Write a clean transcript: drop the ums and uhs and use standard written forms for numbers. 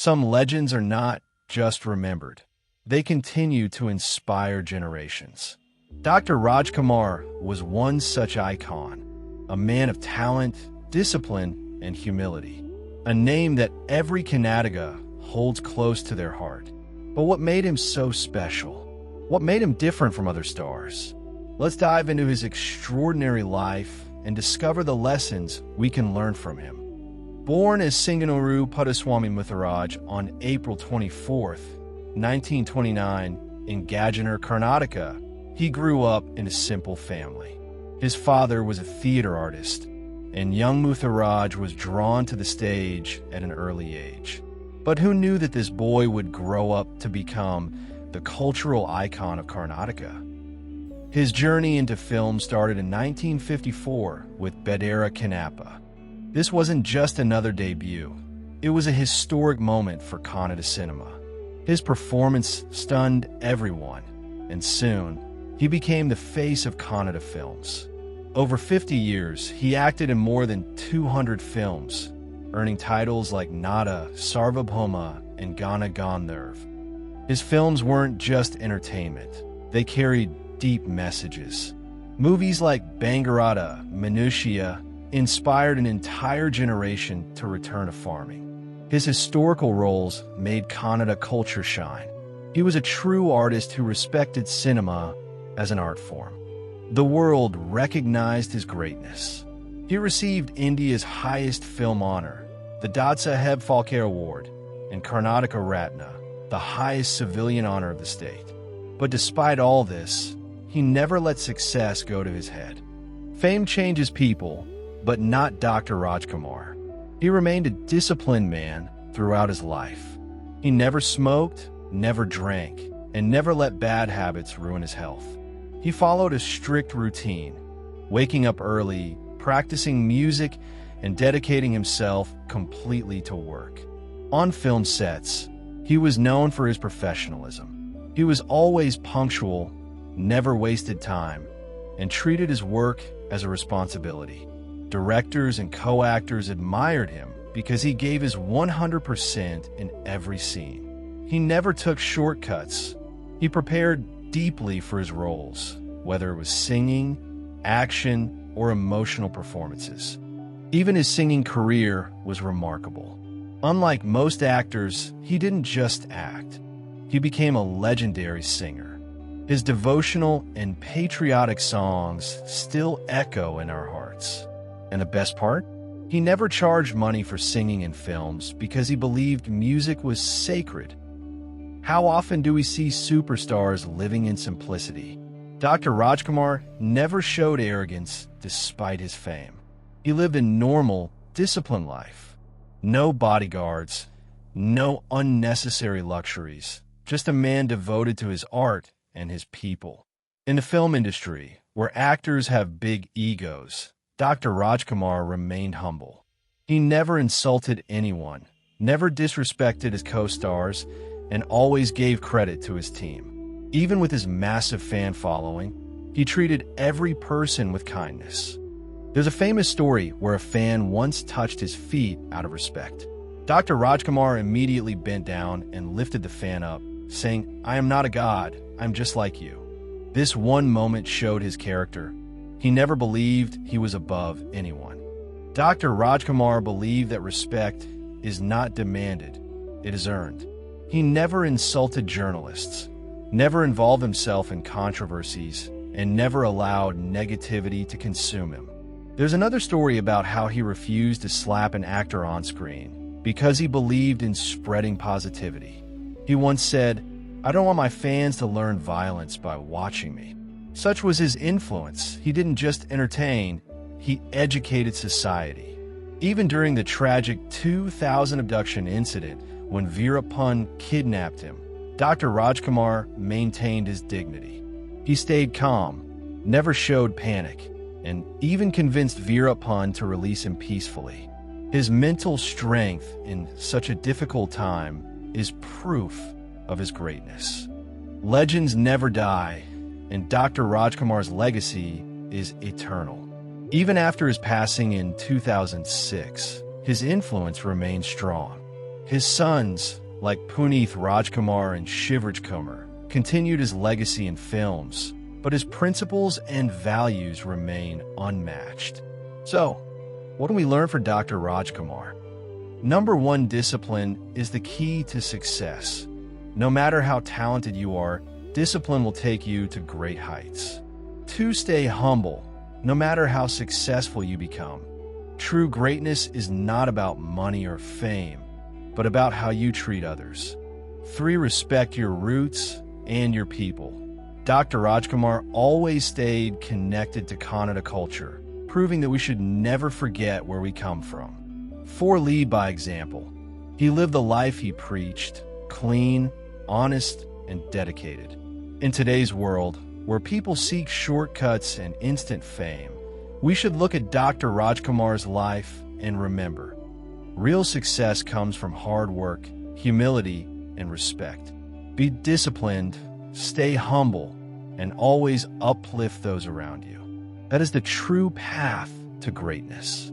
Some legends are not just remembered. They continue to inspire generations. Dr. Rajkumar was one such icon, a man of talent, discipline, and humility. A name that every Kannada holds close to their heart. But what made him so special? What made him different from other stars? Let's dive into his extraordinary life and discover the lessons we can learn from him. Born as Singanuru Puddaswamy Mutharaj on April 24, 1929, in Gajanur, Karnataka, he grew up in a simple family. His father was a theater artist, and young Mutharaj was drawn to the stage at an early age. But who knew that this boy would grow up to become the cultural icon of Karnataka? His journey into film started in 1954 with Bedera Kannappa. This wasn't just another debut. It was a historic moment for Kannada cinema. His performance stunned everyone, and soon, he became the face of Kannada films. Over 50 years, he acted in more than 200 films, earning titles like Nada, Sarvabhauma, and Gana Gandharv. His films weren't just entertainment. They carried deep messages. Movies like Bangarata, Manushya inspired an entire generation to return to farming. His historical roles made Kannada culture shine. He was a true artist who respected cinema as an art form. The world recognized his greatness. He received India's highest film honor, the Dadasaheb Phalke Award, and Karnataka Ratna, the highest civilian honor of the state. But despite all this, he never let success go to his head. Fame changes people, but not Dr. Rajkumar. He remained a disciplined man throughout his life. He never smoked, never drank, and never let bad habits ruin his health. He followed a strict routine, waking up early, practicing music, and dedicating himself completely to work. On film sets, he was known for his professionalism. He was always punctual, never wasted time, and treated his work as a responsibility. Directors and co-actors admired him because he gave his 100% in every scene. He never took shortcuts. He prepared deeply for his roles, whether it was singing, action, or emotional performances. Even his singing career was remarkable. Unlike most actors, he didn't just act. He became a legendary singer. His devotional and patriotic songs still echo in our hearts. And the best part? He never charged money for singing in films because he believed music was sacred. How often do we see superstars living in simplicity? Dr. Rajkumar never showed arrogance despite his fame. He lived a normal, disciplined life. No bodyguards, no unnecessary luxuries, just a man devoted to his art and his people. In the film industry, where actors have big egos, Dr. Rajkumar remained humble. He never insulted anyone, never disrespected his co-stars, and always gave credit to his team. Even with his massive fan following, he treated every person with kindness. There's a famous story where a fan once touched his feet out of respect. Dr. Rajkumar immediately bent down and lifted the fan up, saying, "I am not a god, I'm just like you." This one moment showed his character. He never believed he was above anyone. Dr. Rajkumar believed that respect is not demanded, it is earned. He never insulted journalists, never involved himself in controversies, and never allowed negativity to consume him. There's another story about how he refused to slap an actor on screen because he believed in spreading positivity. He once said, "I don't want my fans to learn violence by watching me." Such was his influence. He didn't just entertain, he educated society. Even during the tragic 2000 abduction incident when Veerappan kidnapped him, Dr. Rajkumar maintained his dignity. He stayed calm, never showed panic, and even convinced Veerappan to release him peacefully. His mental strength in such a difficult time is proof of his greatness. Legends never die, and Dr. Rajkumar's legacy is eternal. Even after his passing in 2006, his influence remains strong. His sons, like Puneeth Rajkumar and Shiv Rajkumar, continued his legacy in films, but his principles and values remain unmatched. So, what can we learn from Dr. Rajkumar? Number one, discipline is the key to success. No matter how talented you are, discipline will take you to great heights. 2, stay humble. No matter how successful you become, true greatness is not about money or fame, but about how you treat others. 3, respect your roots and your people. Dr. Rajkumar always stayed connected to Kannada culture, proving that we should never forget where we come from. 4, lead by example. He lived the life he preached, clean, honest, and dedicated. In today's world, where people seek shortcuts and instant fame, we should look at Dr. Rajkumar's life and remember, real success comes from hard work, humility, and respect. Be disciplined, stay humble, and always uplift those around you. That is the true path to greatness.